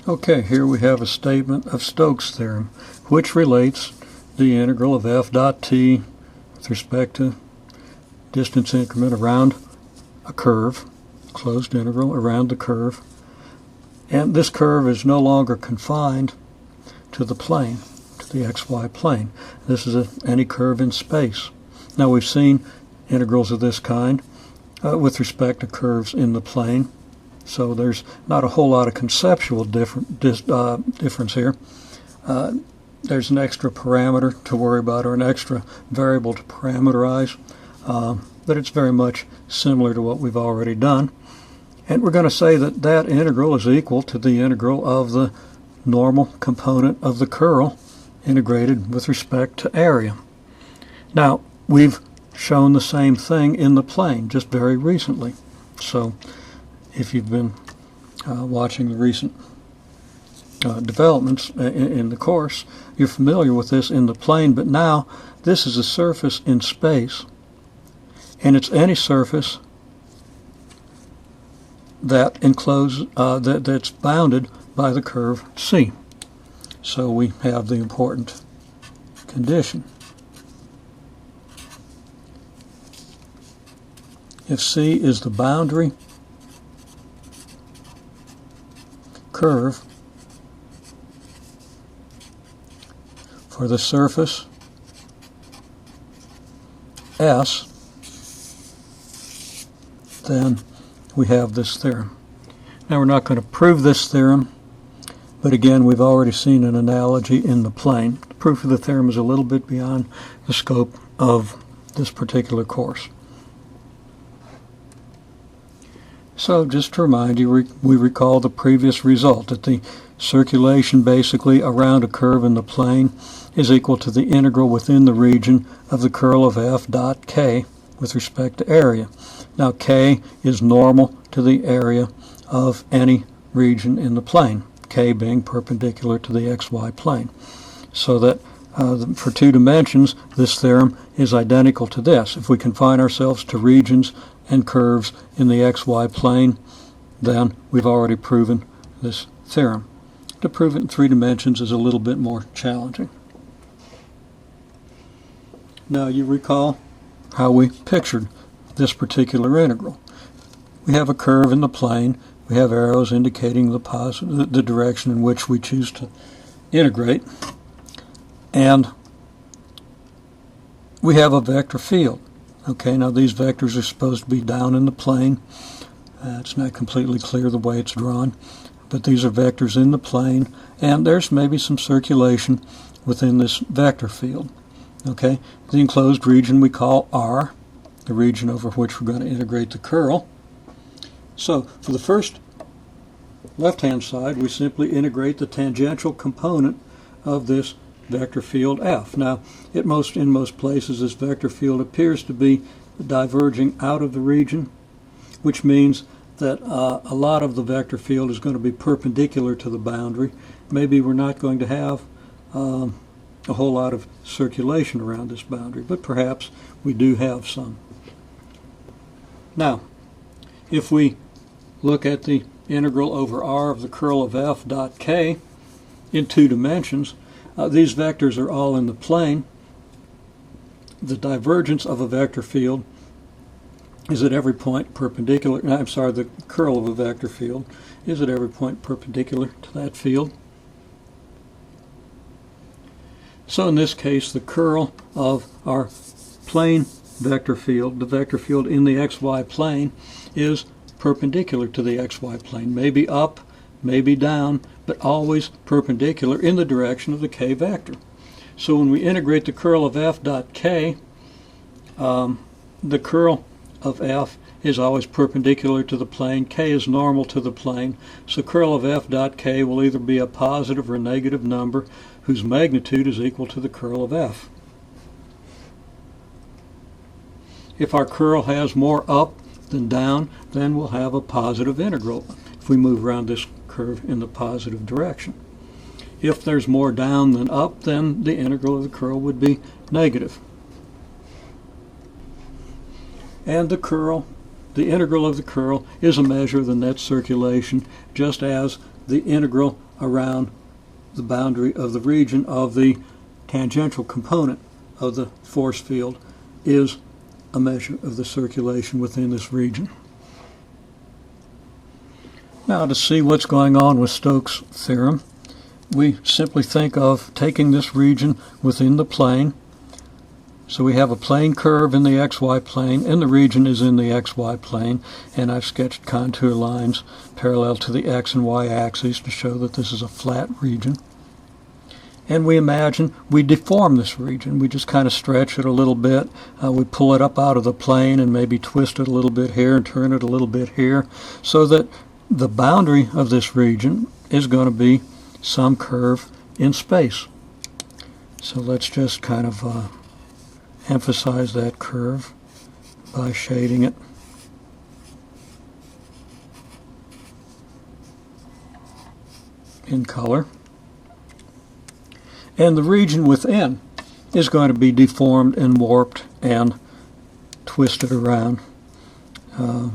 Okay, here we have a statement of Stokes Theorem, which relates the integral of f dot t with respect to distance increment around a curve, closed integral around the curve, and this curve is no longer confined to the plane, to the xy plane. This is any curve in space. Now we've seen integrals of this kind with respect to curves in the plane, so there's not a whole lot of conceptual difference here. There's an extra parameter to worry about, or an extra variable to parameterize, but it's very much similar to what we've already done. And we're going to say that that integral is equal to the integral of the normal component of the curl integrated with respect to area. Now, we've shown the same thing in the plane just very recently. So if you've been watching the recent developments in the course, you're familiar with this in the plane, but now this is a surface in space, and it's any surface that that's bounded by the curve C. So we have the important condition. If C is the boundary curve for the surface S, then we have this theorem. Now we're not going to prove this theorem, but again, we've already seen an analogy in the plane. The proof of the theorem is a little bit beyond the scope of this particular course. So just to remind you, we recall the previous result, that the circulation basically around a curve in the plane is equal to the integral within the region of the curl of f dot k with respect to area. Now k is normal to the area of any region in the plane, k being perpendicular to the xy plane. So that for two dimensions, this theorem is identical to this. If we confine ourselves to regions and curves in the xy plane, then we've already proven this theorem. To prove it in three dimensions is a little bit more challenging. Now you recall how we pictured this particular integral. We have a curve in the plane. We have arrows indicating the direction in which we choose to integrate. And we have a vector field. Okay, now these vectors are supposed to be down in the plane. It's not completely clear the way it's drawn, but these are vectors in the plane, and there's maybe some circulation within this vector field. Okay, the enclosed region we call R, the region over which we're going to integrate the curl. So for the first left-hand side, we simply integrate the tangential component of this vector field F. Now, in most places, this vector field appears to be diverging out of the region, which means that a lot of the vector field is going to be perpendicular to the boundary. Maybe we're not going to have a whole lot of circulation around this boundary, but perhaps we do have some. Now, if we look at the integral over R of the curl of f dot k in two dimensions, these vectors are all in the plane. The divergence of a vector field is at every point perpendicular. The curl of a vector field is at every point perpendicular to that field. So in this case, the curl of our plane vector field, the vector field in the xy plane, is perpendicular to the xy plane, maybe up, maybe down, but always perpendicular in the direction of the k vector. So when we integrate the curl of f dot k, the curl of f is always perpendicular to the plane. K is normal to the plane, so curl of f dot k will either be a positive or negative number whose magnitude is equal to the curl of f. If our curl has more up than down, then we'll have a positive integral if we move around this curve in the positive direction. If there's more down than up, then the integral of the curl would be negative. And the integral of the curl is a measure of the net circulation, just as the integral around the boundary of the region of the tangential component of the force field is a measure of the circulation within this region. Now, to see what's going on with Stokes' theorem, we simply think of taking this region within the plane. So we have a plane curve in the xy plane, and the region is in the xy plane, and I've sketched contour lines parallel to the x and y axes to show that this is a flat region. And we imagine we deform this region. We just kind of stretch it a little bit. We pull it up out of the plane and maybe twist it a little bit here and turn it a little bit here, so that the boundary of this region is going to be some curve in space. So let's just kind of emphasize that curve by shading it. In color. And the region within is going to be deformed and warped and twisted around.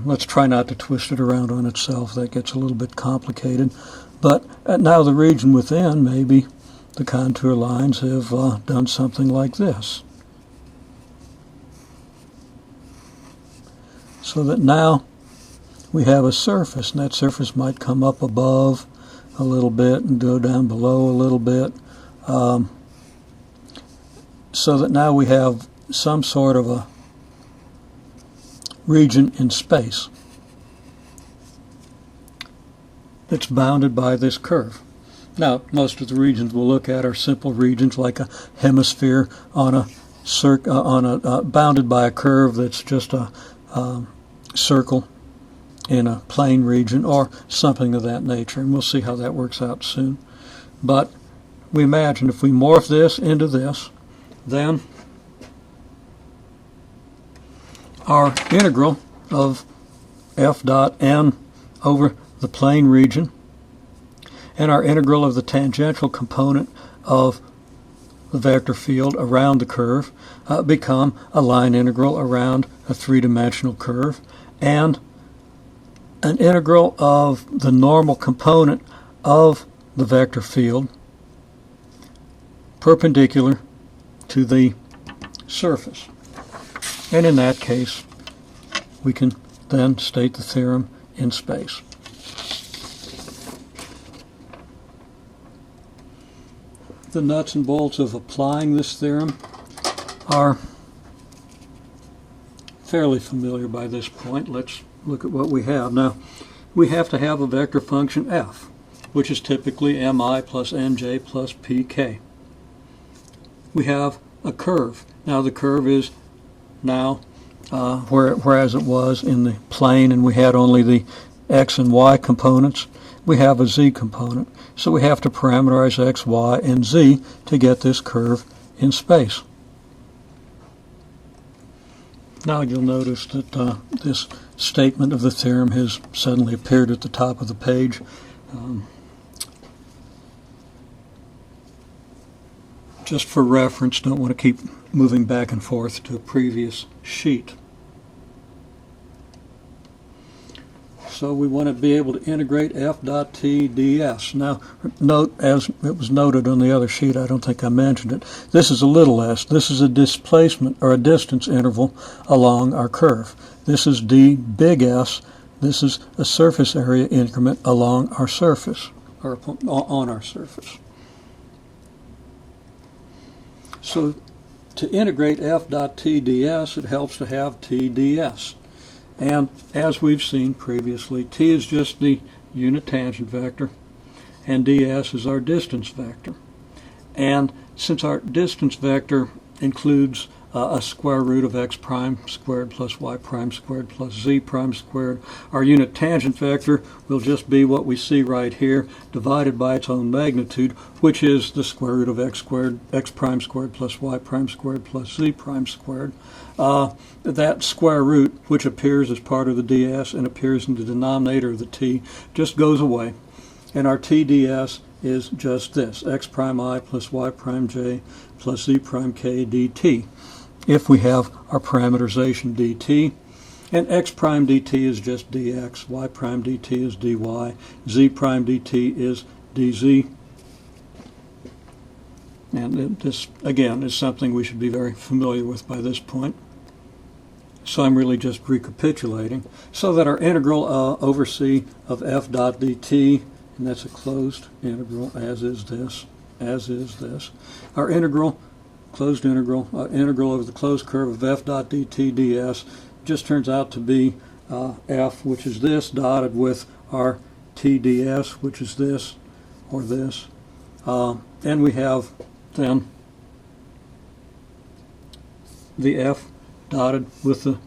Let's try not to twist it around on itself. That gets a little bit complicated. But now the region within, maybe the contour lines have done something like this. So that now we have a surface, and that surface might come up above a little bit and go down below a little bit. So that now we have some sort of a region in space that's bounded by this curve. Now, most of the regions we'll look at are simple regions like a hemisphere on a bounded by a curve that's just a circle in a plane region or something of that nature, and we'll see how that works out soon. But we imagine if we morph this into this, then our integral of f dot n over the plane region and our integral of the tangential component of the vector field around the curve become a line integral around a three-dimensional curve, and an integral of the normal component of the vector field perpendicular to the surface. And in that case, we can then state the theorem in space. The nuts and bolts of applying this theorem are fairly familiar by this point. Let's look at what we have. Now, we have to have a vector function f, which is typically mi plus nj plus pk. We have a curve. Now, the curve is now, whereas it was in the plane and we had only the x and y components, we have a z component. So we have to parameterize x, y, and z to get this curve in space. Now you'll notice that this statement of the theorem has suddenly appeared at the top of the page. Just for reference, don't want to keep moving back and forth to a previous sheet. So we want to be able to integrate f dot t ds. Now, note, as it was noted on the other sheet, I don't think I mentioned it, this is a little s. This is a displacement or a distance interval along our curve. This is d big S. This is a surface area increment along our surface, or on our surface. So to integrate f dot t ds, it helps to have t ds. And as we've seen previously, t is just the unit tangent vector, and ds is our distance vector. And since our distance vector includes a square root of x prime squared plus y prime squared plus z prime squared, our unit tangent vector will just be what we see right here, divided by its own magnitude, which is the square root of x prime squared plus y prime squared plus z prime squared. That square root, which appears as part of the ds and appears in the denominator of the t, just goes away. And our t ds is just this, x prime I plus y prime j plus z prime k dt. If we have our parameterization dt, and x prime dt is just dx, y prime dt is dy, z prime dt is dz. And this, again, is something we should be very familiar with by this point. So I'm really just recapitulating. So that our integral over c of f dot dt, and that's a closed integral, as is this. Our integral, closed integral, integral over the closed curve of f dot dt ds just turns out to be f, which is this, dotted with our t ds, which is this, or this. And we have then the f dotted with the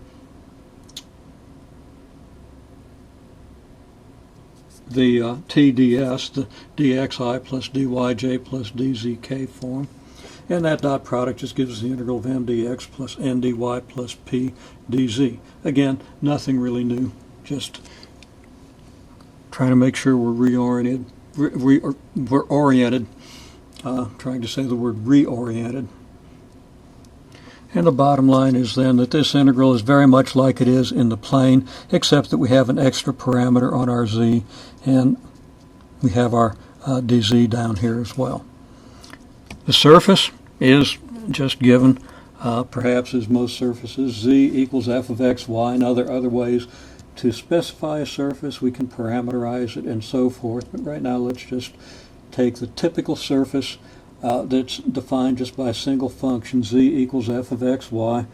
TDS, the dxi plus dyj plus dzk form. And that dot product just gives us the integral of m dx plus n dy plus p dz. Again, nothing really new, just trying to make sure we're reoriented. We're oriented, trying to say the word reoriented. And the bottom line is then that this integral is very much like it is in the plane, except that we have an extra parameter on our z, and we have our dz down here as well. The surface is just given, perhaps as most surfaces, z equals f of xy, and other ways to specify a surface. We can parameterize it and so forth, but right now let's just take the typical surface that's defined just by a single function, z equals f of xy,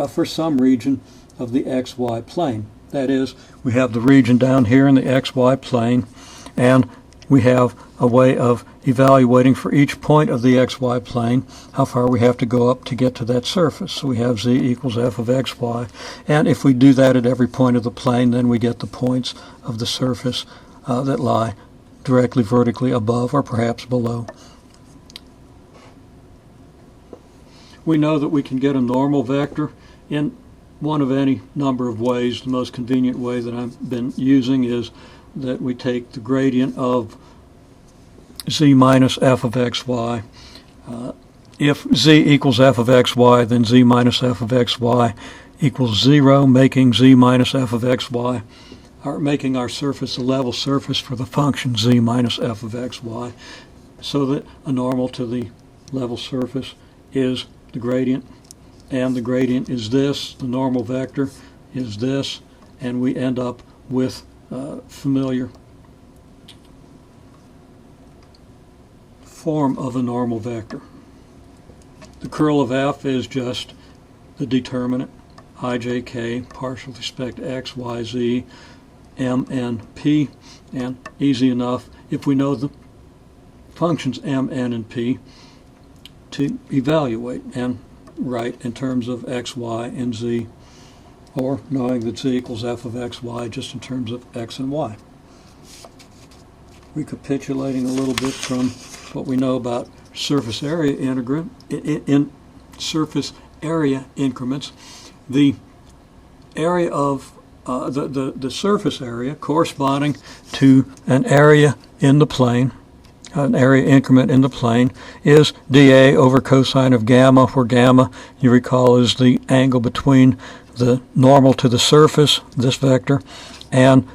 for some region of the xy plane. That is, we have the region down here in the xy plane, and we have a way of evaluating for each point of the xy plane how far we have to go up to get to that surface. So we have z equals f of xy, and if we do that at every point of the plane, then we get the points of the surface that lie directly vertically above or perhaps below. We know that we can get a normal vector in one of any number of ways. The most convenient way that I've been using is that we take the gradient of z minus f of xy. If z equals f of xy, then z minus f of xy equals 0, making z minus f of xy, or making our surface a level surface for the function z minus f of xy, so that a normal to the level surface is the gradient, and the gradient is this, the normal vector is this, and we end up with familiar form of a normal vector. The curl of f is just the determinant, ijk, partial with respect to x, y, z, m, n, p, and easy enough if we know the functions m, n, and p to evaluate and write in terms of x, y, and z, or knowing that z equals f of x, y just in terms of x and y. Recapitulating a little bit from what we know about surface area in surface area increments, the area of the surface area corresponding to an area in the plane, an area increment in the plane, is dA over cosine of gamma, where gamma, you recall, is the angle between the normal to the surface, this vector, and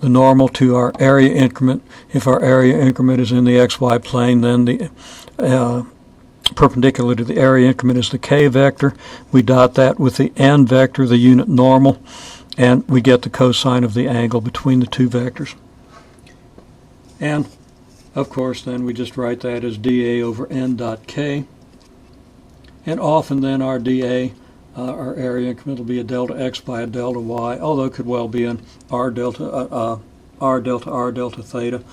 the normal to our area increment. If our area increment is in the xy plane, then the perpendicular to the area increment is the k vector. We dot that with the n vector, the unit normal, and we get the cosine of the angle between the two vectors. And of course, then we just write that as dA over n dot k. And often then our dA, our area increment, will be a delta x by a delta y, although it could well be an r delta theta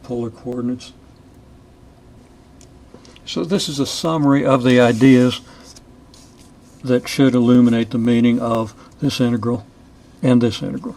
polar coordinates. So this is a summary of the ideas that should illuminate the meaning of this integral and this integral.